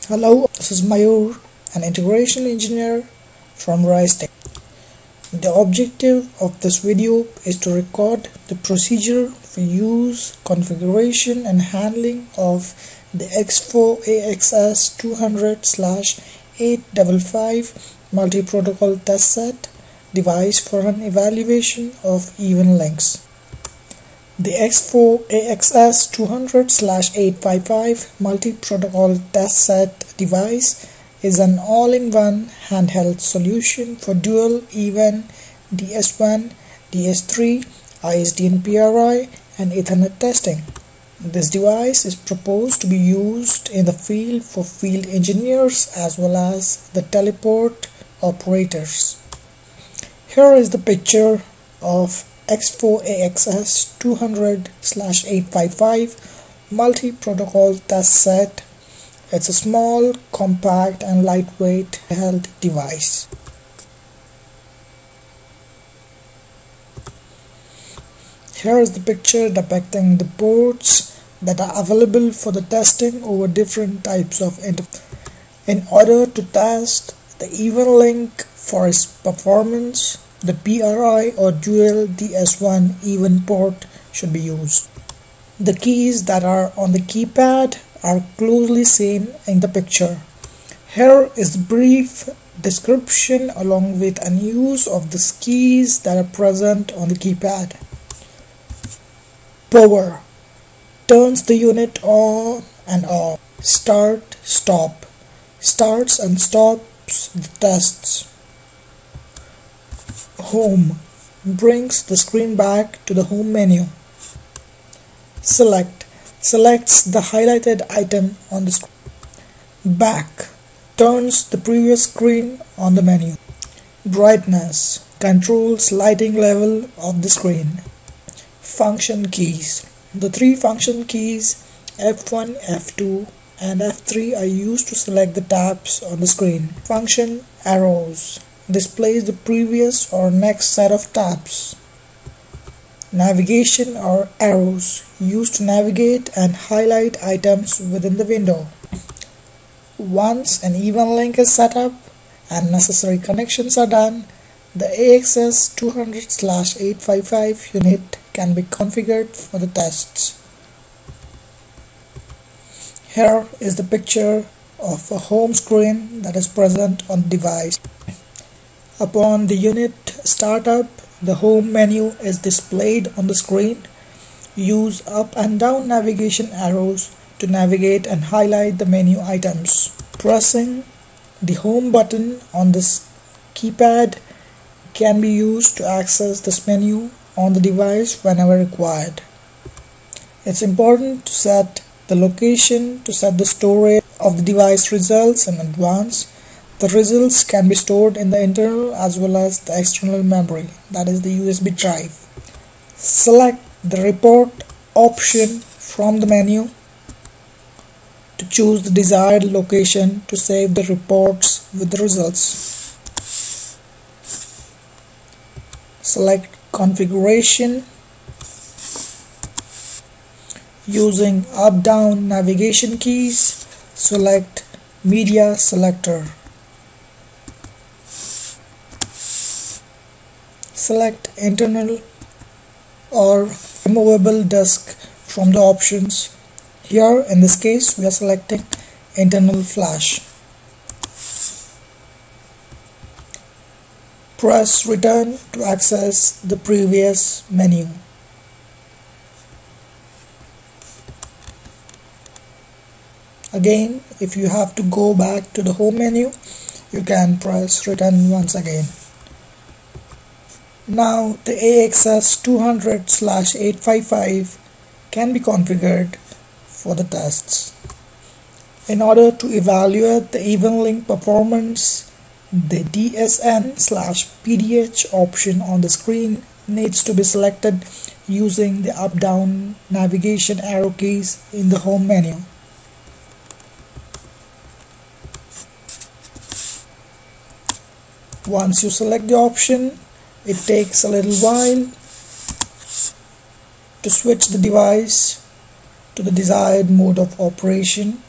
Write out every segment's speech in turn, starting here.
Hello, this is Mayur, an integration engineer from Rise Tech. The objective of this video is to record the procedure for use, configuration and handling of the EXFO-AXS200/855 multi-protocol test set device for an evaluation of even links. The EXFO-AXS200/855 multi-protocol test set device is an all-in-one handheld solution for dual even DS1, DS3, ISDN PRI and Ethernet testing. This device is proposed to be used in the field for field engineers as well as the teleport operators. Here is the picture of EXFO-AXS200/855 multi-protocol test set. It's a small, compact and lightweight handheld device. Here is the picture depicting the ports that are available for the testing over different types of interface. In order to test the even link for its performance, the PRI or dual DS1 even port should be used. The keys that are on the keypad are closely seen in the picture. Here is a brief description along with an use of the keys that are present on the keypad. Power turns the unit on and off. Start, stop starts and stops the tests. Home brings the screen back to the home menu. Select selects the highlighted item on the screen. Back turns the previous screen on the menu. Brightness controls lighting level of the screen. Function keys. The three function keys F1, F2 and F3 are used to select the tabs on the screen. Function arrows displays the previous or next set of tabs. Navigation or arrows used to navigate and highlight items within the window. Once an even link is set up and necessary connections are done, the AXS200/855 unit can be configured for the tests. Here is the picture of a home screen that is present on the device. Upon the unit startup, the home menu is displayed on the screen. Use up and down navigation arrows to navigate and highlight the menu items. Pressing the home button on this keypad can be used to access this menu on the device whenever required. It's important to set the location to set the storage of the device results in advance. The results can be stored in the internal as well as the external memory, that is the USB drive. Select the report option from the menu to choose the desired location to save the reports with the results. Select configuration. Using up-down navigation keys, select media selector. Select internal or removable disk from the options. Here in this case we are selecting internal flash. Press return to access the previous menu. Again, if you have to go back to the home menu, you can press return once again. Now the AXS200/855 can be configured for the tests. In order to evaluate the even link performance, the DSN/PDH option on the screen needs to be selected using the up-down navigation arrow keys in the home menu. Once you select the option, it takes a little while to switch the device to the desired mode of operation.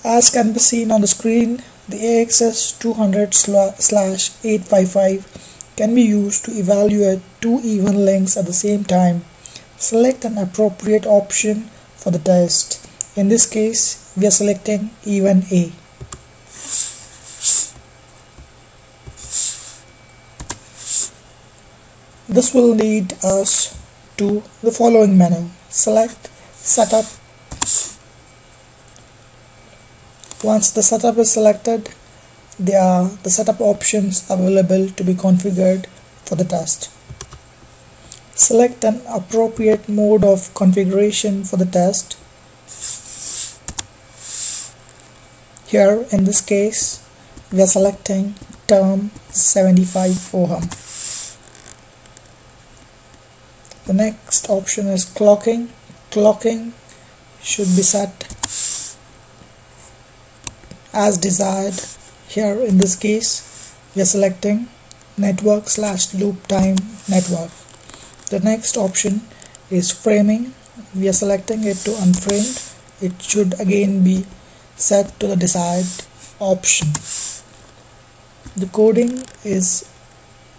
As can be seen on the screen, the EXFO-AXS200/855 can be used to evaluate two even links at the same time. Select an appropriate option for the test. In this case, we are selecting even A. This will lead us to the following menu. Select Setup. Once the setup is selected, there are the setup options available to be configured for the test. Select an appropriate mode of configuration for the test. Here in this case, we are selecting term 75 ohm. The next option is clocking. Clocking should be set as desired. Here in this case, we are selecting network/loop time network. The next option is framing. We are selecting it to unframed. It should again be set to the desired option. The coding is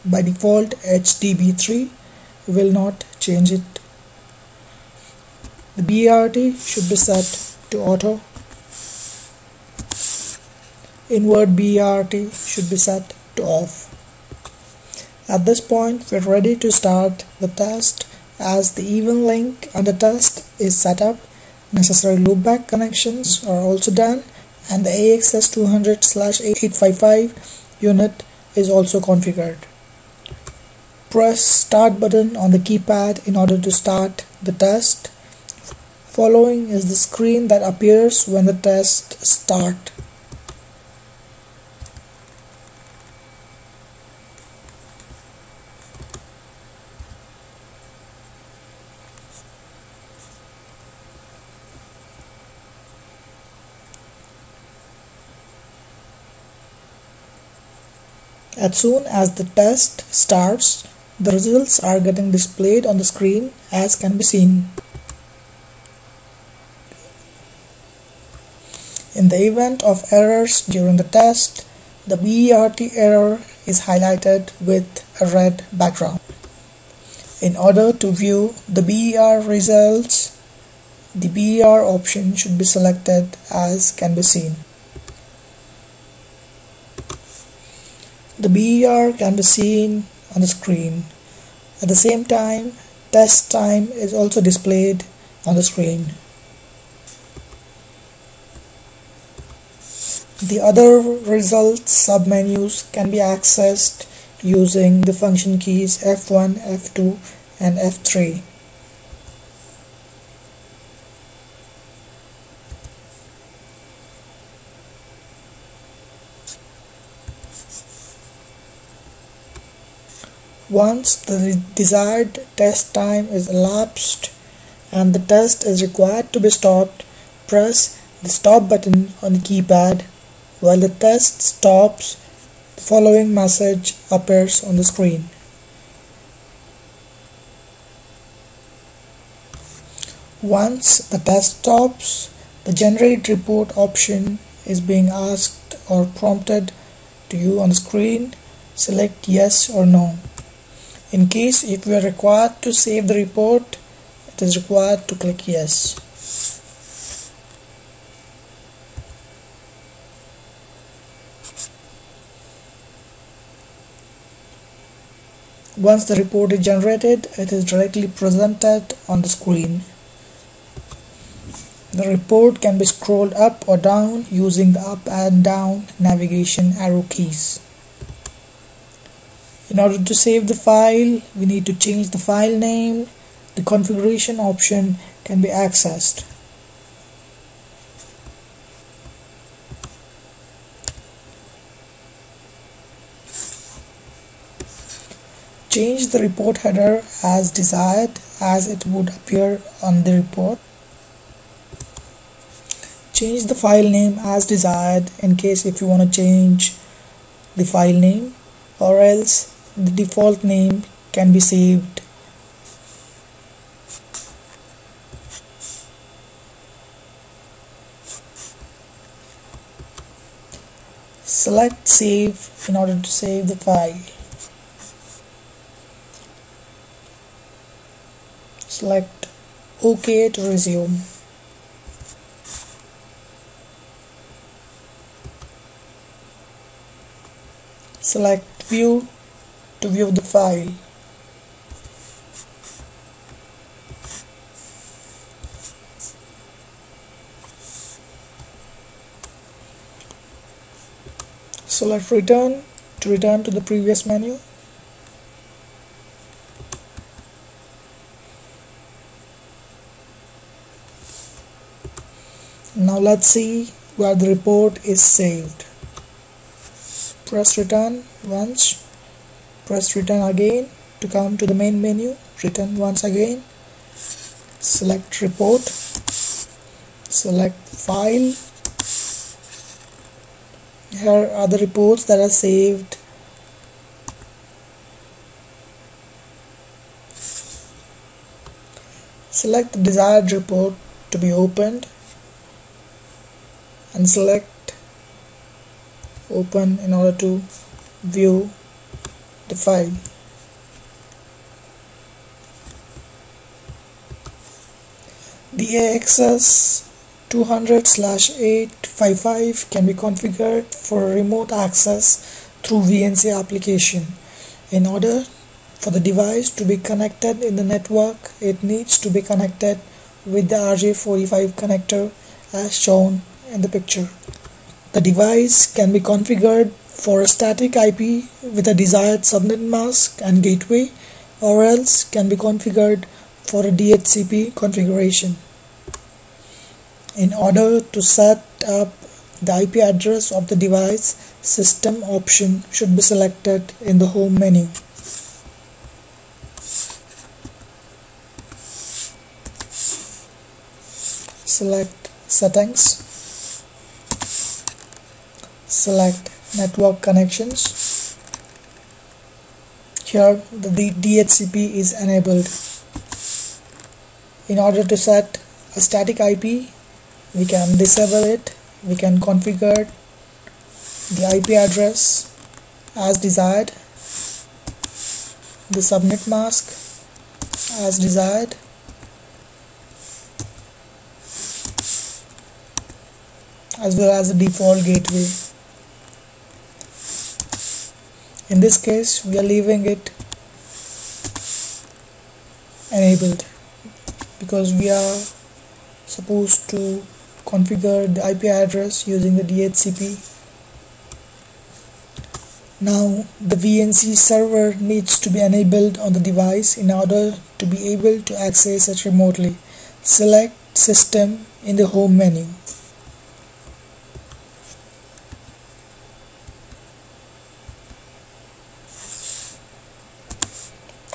by default HDB3. We will not change it. The BRT should be set to auto. Invert BRT should be set to off. At this point, we're ready to start the test, as the even link and the test is set up. Necessary loopback connections are also done, and the EXFO-200/855 unit is also configured. Press start button on the keypad in order to start the test. Following is the screen that appears when the test starts. As soon as the test starts, the results are getting displayed on the screen, as can be seen. In the event of errors during the test, the BERT error is highlighted with a red background. In order to view the BER results, the BER option should be selected, as can be seen. The BER can be seen on the screen. At the same time, test time is also displayed on the screen. The other results submenus can be accessed using the function keys F1, F2 and F3. Once the desired test time is elapsed and the test is required to be stopped, press the stop button on the keypad. While the test stops, the following message appears on the screen. Once the test stops, the generate report option is being asked or prompted to you on the screen. Select yes or no. In case if you are required to save the report, it is required to click yes. Once the report is generated, it is directly presented on the screen. The report can be scrolled up or down using the up and down navigation arrow keys. In order to save the file, we need to change the file name. The configuration option can be accessed. Change the report header as desired, as it would appear on the report. Change the file name as desired in case if you want to change the file name, or else the default name can be saved. Select Save in order to save the file. Select OK to resume. Select View to view the file. Select Return to return to the previous menu. Now let's see where the report is saved. Press Return once, press Return again to come to the main menu, return once again, select Report, select File. Here are the reports that are saved. Select the desired report to be opened and select Open in order to view the file. The EXFO-AXS200/855 can be configured for remote access through VNC application. In order for the device to be connected in the network, it needs to be connected with the RJ45 connector as shown in the picture. The device can be configured for a static IP with a desired subnet mask and gateway, or else can be configured for a DHCP configuration. In order to set up the IP address of the device, System option should be selected in the Home menu. Select Settings. Select Network Connections. Here the DHCP is enabled. In order to set a static IP, we can disable it. We can configure the IP address as desired, the subnet mask as desired, as well as the default gateway. In this case, we are leaving it enabled because we are supposed to configure the IP address using the DHCP. Now the VNC server needs to be enabled on the device in order to be able to access it remotely. Select System in the Home menu.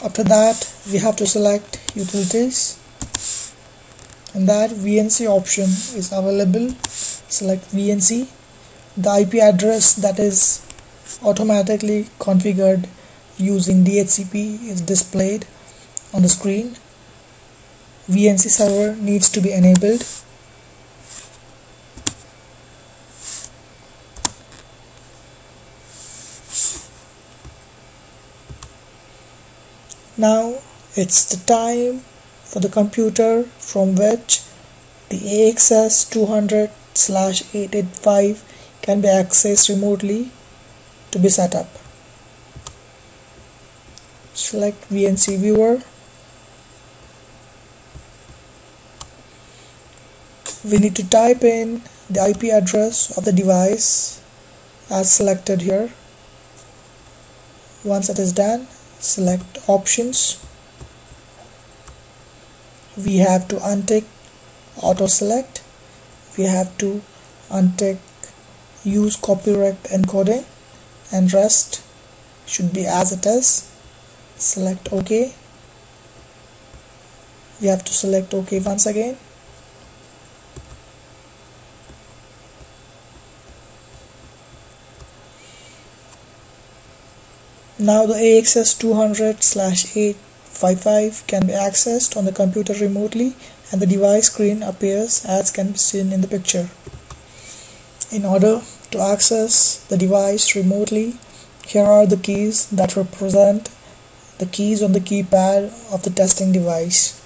After that, we have to select Utilities. In that, VNC option is available. Select VNC. The IP address that is automatically configured using DHCP is displayed on the screen. VNC server needs to be enabled. Now it's the time for the computer from which the EXFO-AXS200/885 can be accessed remotely to be set up. Select VNC Viewer. We need to type in the IP address of the device as selected here. Once it is done, select Options. We have to untick Auto Select. We have to untick Use Copyright Encoding, and rest should be as it is. Select OK. We have to select OK once again. Now the EXFO-200/855 can be accessed on the computer remotely, and the device screen appears as can be seen in the picture. In order To access the device remotely, here are the keys that represent the keys on the keypad of the testing device.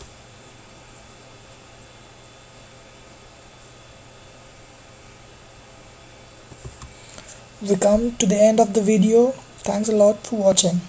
We come to the end of the video. Thanks a lot for watching.